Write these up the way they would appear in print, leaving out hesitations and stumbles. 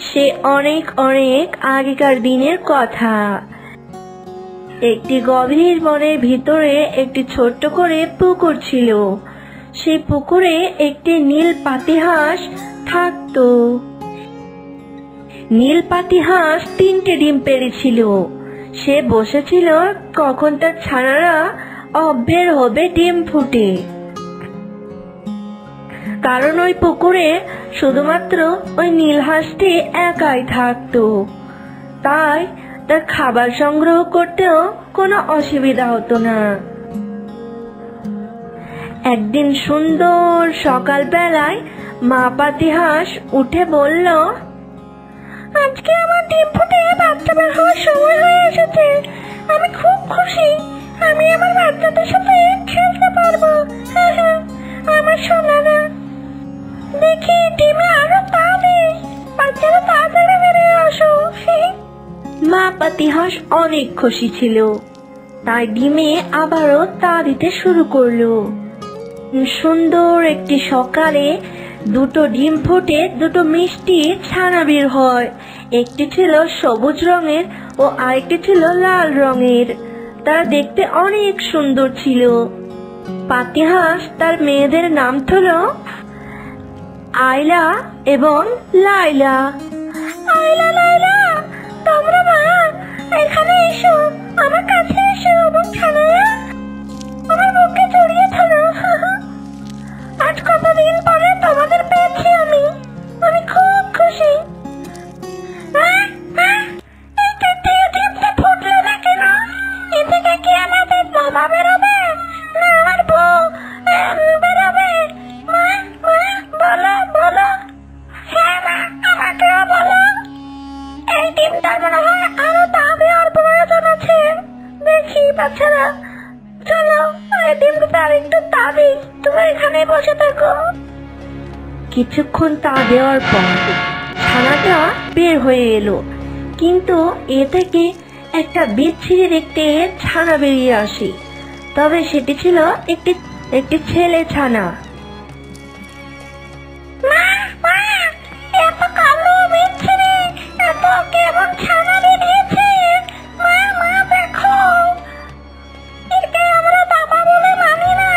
সে অনেক অনেক আগেকার দিনের কথা। একটি গভীর বনের ভিতরে একটি ছোট্ট করে পুকুর ছিল। সেই পুকুরে একটি নীল পাতিহাঁস থাকতো। নীল পাতিহাঁস 3টে ডিম পেড়েছিল। সে বসেছিল কখন তার ছানারা বের হবে ডিম ফুটে। কারণ ওই পুকুরে শুধুমাত্র ওই নীল হাঁসটি একাই থাকতো, তাই তার খাবার সংগ্রহ করতেও কোনো অসুবিধা হতো না। একদিন সুন্দর সকালবেলায় মা পাতিহাঁস উঠে বলল, আজকে আমার ডিম ফুটে বাচ্চা বের হওয়ার সময় হয়ে এসেছে। আমি খুব খুশি, আমি আমার বাচ্চাদের সাথে খেলতে পারবো। আমার সোনারা, দেখি ডিমে আরো পা দেয়, বাচ্চারা তাড়াতাড়ি বেরিয়ে আসো। মা পাতিহাঁস অনেক খুশি ছিল, তাই ডিমে আবারও তা দিতে শুরু করলো। সুন্দর একটি সকালে 2টো ডিম ফুটে 2টো মিষ্টি ছানা বের হয়। একটি ছিল সবুজ রঙের ও আরেকটি ছিল লাল রঙের। তারা দেখতে অনেক সুন্দর ছিল। পাতিহাঁস তার মেয়েদের নাম হলো আয়লা এবং লায়লা। আয়লা, লায়লা, তোমরা মা এখানে এসো, আমার কাছে এসো এবং ছানারা আমার বুকে জড়িয়ে ধরো। আজ কতদিন পরে তোমাদের পেয়েছি আমি খুব খুশি। ফুটলো না কেন? এ থেকে কি আমাদের বাবা বেরোবে না আমার বউ বেরোবে? বলো বলো। হ্যাঁ মা, আমাকেও বলো। এই ডিমটার মনে হয় আরো তা দেওয়ার প্রয়োজন আছে। দেখি বাচ্চারা, চলো এই ডিমটা আর একটু তা দিই, তুমি এখানে বসে থাকো। কিছুক্ষণ তা দেওয়ার পর ছানাটা বের হয়ে এলো, কিন্তু এ থেকে একটা বিচ্ছিরি দেখতে ছানা বেরিয়ে আসে। তবে সেটি ছিল একটি ছেলে ছানা। এত কালো বিচ্ছিরি, এত কেমন ছানা বেরিয়েছে। মা দেখো, একে আমরা বাবা বলে মানি না।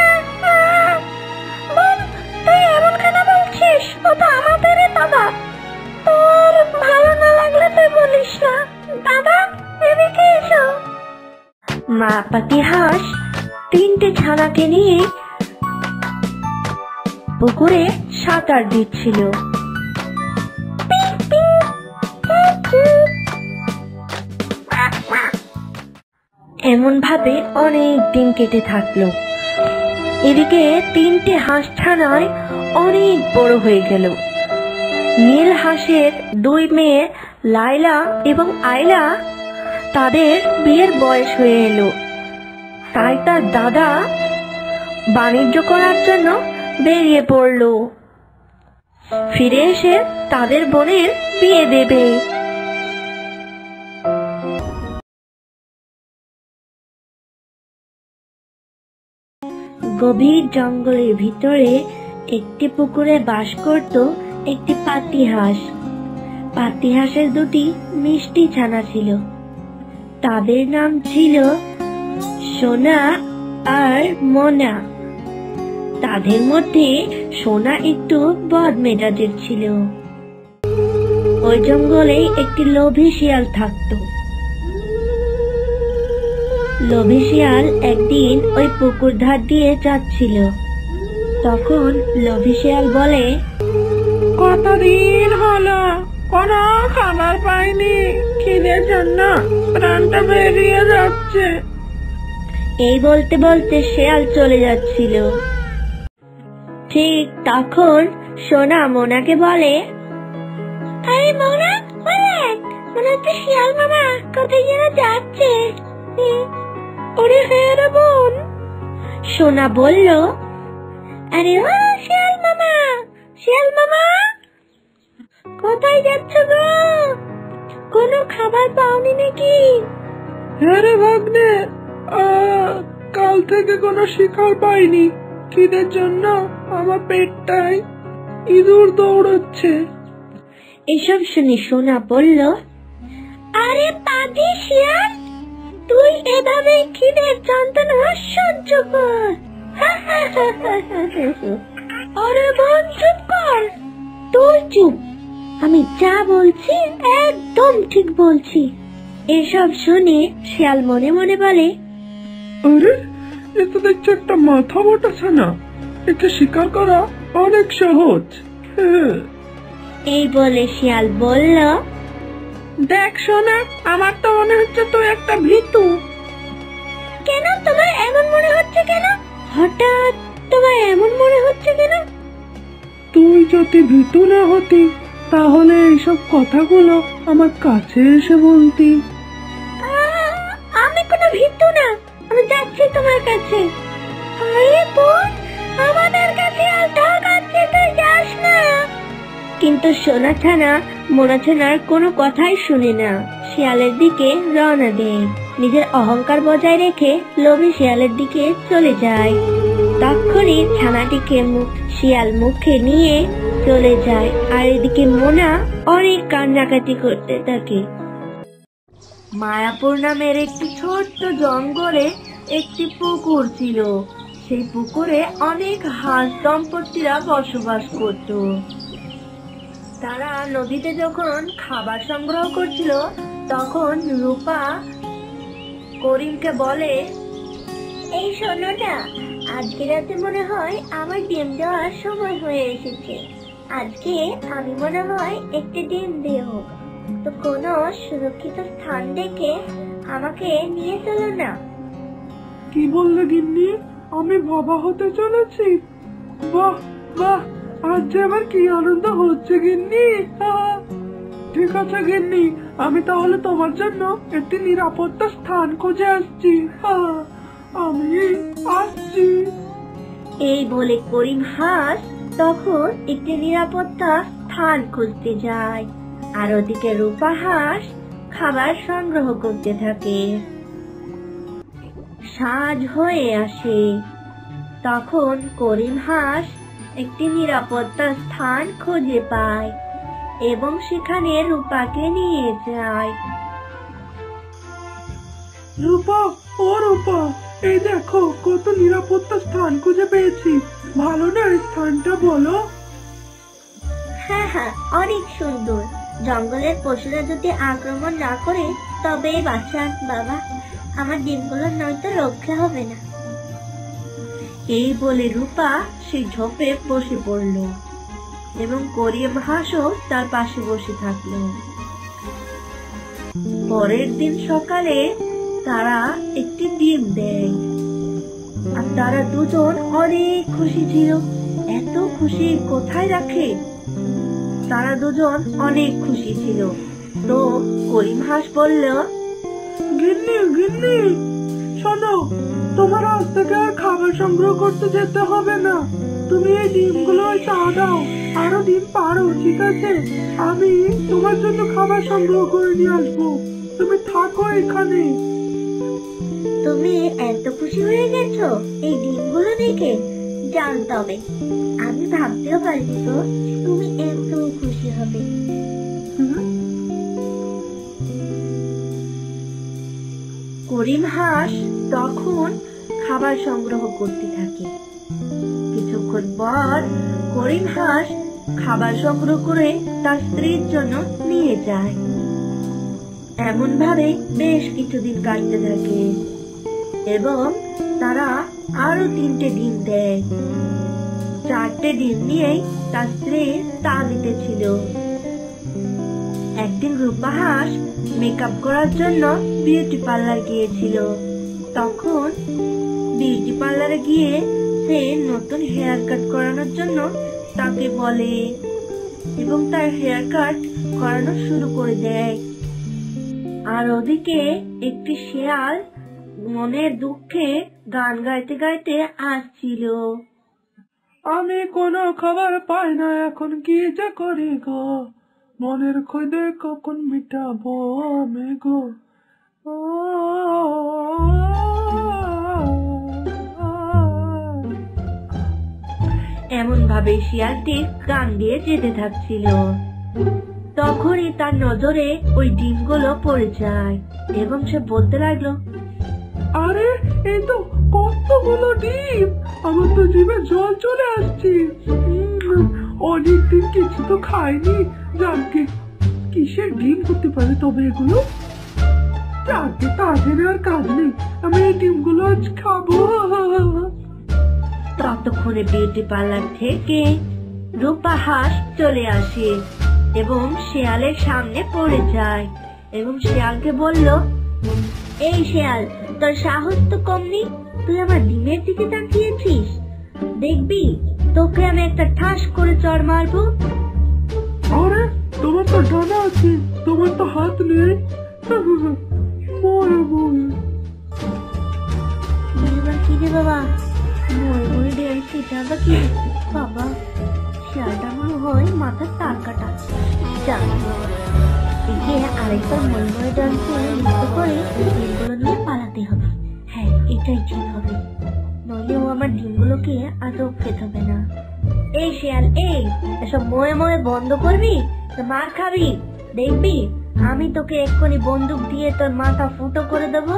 বল, তুই এমন কেন বলছিস? ও তো আমাদেরই বাবা। তোর ভালো না লাগলে তুই বলিস না। দাদা, এদিকে এসো। মা পাতিহাঁস 3টে ছানাকে নিয়ে পুকুরে সাঁতার দিচ্ছিল। এমন ভাবে অনেক দিন কেটে থাকলো। এদিকে 3টে হাঁস ছানায় অনেক বড় হয়ে গেল। নীল হাঁসের 2 মেয়ে লায়লা এবং আয়লা, তাদের বিয়ের বয়স হয়ে এলো। তাই তার দাদা বাণিজ্য করার জন্য বেরিয়ে পড়লো। ফিরে এসে তাদের বোনের বিয়ে দেবে। গভীর জঙ্গলের ভিতরে একটি পুকুরে বাস করত একটি পাতিহাঁস। পাতিহাঁসের 2টি মিষ্টি ছানা ছিল। তাদের নাম ছিল সোনা আর মোনা। তাদের মধ্যে সোনা একটু বদমেজাজের ছিল। ওই জঙ্গলে একটি লোভী শিয়াল থাকত। লোভী শিয়াল একদিন ওই পুকুর ধার দিয়ে যাচ্ছিল। তখন লোভী শিয়াল বলে, কতদিন হলো কোনো খাবার পাইনি, খিদের জন্য প্রাণটা বেরিয়ে যাচ্ছে। এই বলতে বলতে শিয়াল চলে যাচ্ছিল। ঠিক তখন সোনা মোনাকে বলে, এই মোনা, মনে হচ্ছে শিয়াল মামা কোথায় যেন যাচ্ছে। ওরে হ্যাঁ রে বোন। সোনা বলল, আরে ও শিয়াল মামা, কোথায় যাচ্ছ গো? কোনো খাবার পাওনি নাকি? হ্যাঁ রে ভাগ্নে, কাল থেকে কোনো শিকার পাইনি। খিদের জন্য আমার পেটটাই ইঁদুর দৌড়াচ্ছে। এসব শুনে সোনা বলল, আরে পাজি শিয়াল, তুই এভাবে খিদের যন্ত্রণা সহ্য কর। আরে বোন চুপ কর। তুই চুপ, আমি যা বলছি একদম ঠিক বলছি। এসব শুনে শিয়াল মনে মনে বলে, আরে এ তো দেখছি একটা মাথা মোটা ছানা, একে শিকার করা অনেক সহজ। এই বলে শিয়াল বলল, দেখ সোনা, আমার তো মনে হচ্ছে তুই একটা ভীতু। কেন তোমার এমন মনে হচ্ছে কেন? হঠাৎ তোমার এমন মনে হচ্ছে কেন? তুই যদি ভীতু না হতি তাহলে এইসব কথাগুলো আমার কাছে এসে বলতি। আমি কোনো ভীতু না, আমি যাচ্ছি তোমার কাছে। আরে বোন, আমাদের কাছে আর ঢাকাচ্ছে, তুই যাস না। কিন্তু সোনা ছানা মোনা ছানার কোনো কথাই শুনে না, শিয়ালের দিকে রওনা দেয়। নিজের অহংকার বজায় রেখে লোভী শিয়ালের দিকে চলে যায়। তখনই ছানাটিকে শিয়াল মুখে নিয়ে চলে যায়, আর এদিকে মোনা অনেক কান্নাকাটি করতে থাকে। মায়াপুর নামের একটি ছোট্ট জঙ্গলে একটি পুকুর ছিল। সেই পুকুরে অনেক হাঁস দম্পতিরা বসবাস করত। তারা নদীতে যখন খাবার সংগ্রহ করছিল, তখন রূপা করিমকে বলে, এই শোনো না, আজকে রাতে মনে হয় আমার ডিম দেওয়ার সময় হয়ে এসেছে। আজকে আমি মনে হয় একটি ডিম দেব, তো কোনো সুরক্ষিত স্থান দেখে আমাকে নিয়ে চলো না। কি বললে গিন্নি? আমি বাবা হতে চলেছি? বাহ বাহ, আজ যে আমার কি আনন্দ হচ্ছে গিন্নি। ঠিক আছে গিন্নি, আমি তাহলে তোমার জন্য একটি নিরাপত্তা স্থান খুঁজে আসছি। আমি আসছি। এই বলে করিম হাঁস তখন একটি নিরাপত্তা স্থান খুঁজতে যায়, আর ওদিকে রূপা হাঁস খাবার সংগ্রহ করতে থাকে। সাঁঝ হয়ে আসে, তখন করিম হাঁস একটি নিরাপত্তা স্থান খুঁজে পায় এবং সেখানে রূপাকে নিয়ে যায়। রূপা, ও রূপা, এই দেখো কত নিরাপত্তা স্থান খুঁজে পেয়েছি। ভালো না এই স্থানটা, বলো? হ্যাঁ হ্যাঁ, অনেক সুন্দর। জঙ্গলের পশুরা যদি আক্রমণ না করে তবে বাঁচান বাবা, আমার ডিমগুলোর নয়তো রক্ষা হবে না। এই বলে রূপা সেই ঝোপে বসে পড়ল এবং করিম হাঁসও তার পাশে বসে থাকলো। পরের দিন সকালে তারা একটি ডিম দেয়, আর তারা দুজন অনেক খুশি ছিল। এত খুশি কোথায় রাখে, তারা দুজন অনেক খুশি ছিল। তো করিম হাঁস বলল, গিন্নি গিন্নি, শোনো, তোমার আজ থেকে আর খাবার সংগ্রহ করতে যেতে হবে না। তুমি এই ডিমগুলো চা দাও, আরো ডিম পারো, ঠিক আছে? আমি তোমার জন্য খাবার সংগ্রহ করে নিয়ে আসবো, তুমি থাকো এখানে। তুমি এত খুশি হয়ে গেছো এই ডিমগুলো দেখে? জান, তবে আমি ভাবতেও পারিনি তো তুমি এত খুশি হবে। করিম হাঁস তখন খাবার সংগ্রহ করতে থাকে। কিছুক্ষণ পর করিম হাঁস খাবার সংগ্রহ করে তার স্ত্রীর জন্য নিয়ে যায়। এমন ভাবে বেশ কিছুদিন কাটতে থাকে এবং তারা আরো 3টে ডিম দেয়। 4টে ডিম নিয়েই তার স্ত্রী তাগিদে ছিল। একদিন রূপা হাঁস মেকআপ করার জন্য বিউটি পার্লার গিয়েছিল। তখন বিউটি পার্লারে গিয়ে সে নতুন হেয়ার কাট করানোর জন্য তাকে বলে এবং তার হেয়ার কাট করানো শুরু করে দেয়। আর ওদিকে একটি শিয়াল মনের দুঃখে গান গাইতে গাইতে আসছিল। আমি কোনো খাবার পাই না, এখন কি যে করি গো, মনের ক্ষুদে কখন মিটাবো আমি গো। এমন ভাবে শিয়ালটি গান দিয়ে যেতে থাকছিল। তখনই তার নজরে ওই ডিমগুলো পড়ে যায় এবং সে বলতে লাগলো, আরে এই তো কতগুলো ডিম, আমার তো জিভে জল চলে আসছে। অনেকদিন কিছু তো খাইনি। জানকে কিসের ডিম হতে পারে তবে এগুলো? জানকে তাদের আর কাজ নেই, আমি এই ডিমগুলো আজ খাবো। ততক্ষণে বিউটি পার্লার থেকে রূপা হাঁস চলে আসে এবং শিয়ালের সামনে পড়ে যায় এবং শিয়ালকে বলল, এই শিয়াল, তোর সাহস তো কম নেই, তুই আমার ডিমের দিকে তাকিয়েছিস, দেখবি তোকে আমি একটা ঠাস করে চড় মারবো। আরে তোমার তো ডানা আছে, তোমার তো হাত নেই। মরে মরে এবার কি রে বাবা, মরে মরে দেয় সেটা বা কি? বাবা, শিয়ালটা মনে হয় মাথার তার কাটা। একে আরেকবার মরে মরে ডান্সে নৃত্য করে ডিমগুলো নিয়ে পালাতে হবে। হ্যাঁ, এটাই ঠিক হবে, নইলে ও আমার ডিমগুলোকে আদৌ খেতে হবে না। এই শিয়াল, এই এসব মরে মরে বন্ধ করবি তো মার খাবি, দেখবি আমি তোকে এক্ষুনি বন্দুক দিয়ে তোর মাথা ফুটো করে দেবো।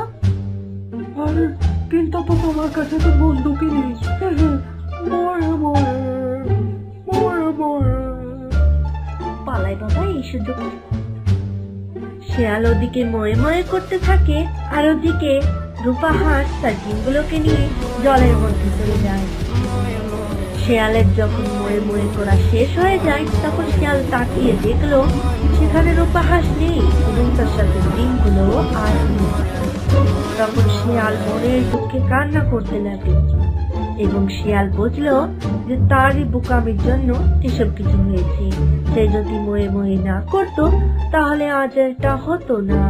আরে কিন্তু তো তোমার কাছে তো বন্দুকই নেই। মরে মরে মরে মরে পালাই বাবা এই সুযোগ। শিয়াল ওদিকে ময়ে ময়ে করতে থাকে আর ওদিকে রূপা হাঁস তার ডিমগুলোকে নিয়ে জলের মধ্যে চলে যায়। শিয়ালের যখন ময়ে ময়ে করা শেষ হয়ে যায় তখন শিয়াল তাকিয়ে দেখলো সেখানে রূপা হাঁস নেই এবং তার সাথে ডিমগুলো আর নেই। তখন শিয়াল মনের দুঃখে কান্না করতে লাগে এবং শিয়াল বুঝলো যে তারই বোকামির জন্য এসব কিছু হয়েছে। সে যদি ময়ে ময়ে না করতো তাহলে আজ এটা হতো না।